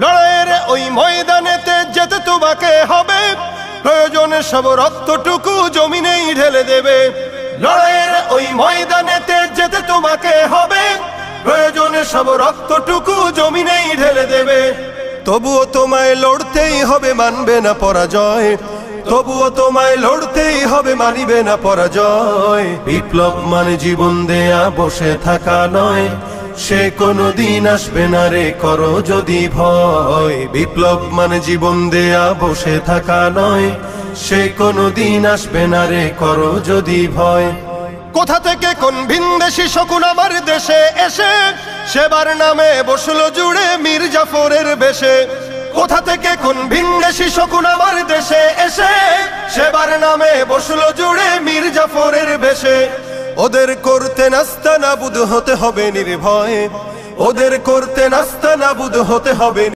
লড়াইয়ের ওই ময়দানেতে যেতে তোমাকে হবে, প্রয়োজনে সব রক্তটুকু জমিনেই ঢেলে দেবে। লড়াইয়ের ওই ময়দানেতে যেতে তোমাকে হবে, প্রয়োজনে সব রক্তটুকু জমিনেই ঢেলে দেবে। তবুও তোমায় লড়তেই হবে, মানবে না পরাজয়। তবুও তোমায় লড়তেই হবে, মানিবে না পরাজয়। বিপ্লব মানে জীবন দেয়া, বসে থাকা নয়। সে কোনদিন আসবে না রে, করো যদি ভয়। বিপ্লব মানে জীবন দেয়া, বসে থাকা নয়। সে কোনদিন আসবে না রে, করো যদি ভয়। কোথা থেকে কোন ভিনদেশী শকুন আমার দেশে এসে সেবার নামে বসলো জুড়ে মীর জাফরের বেশে। কোথা থেকে কোন ভিনদেশী শকুন আমার দেশে এসে সেবার নামে বসলো জুড়ে মীর জাফরের বেশে। ওদের করতে নাস্তানাবুদ হতে হবে নির্ভয়ে, ওদের করতে নাস্তানাবুদ হতে হবে।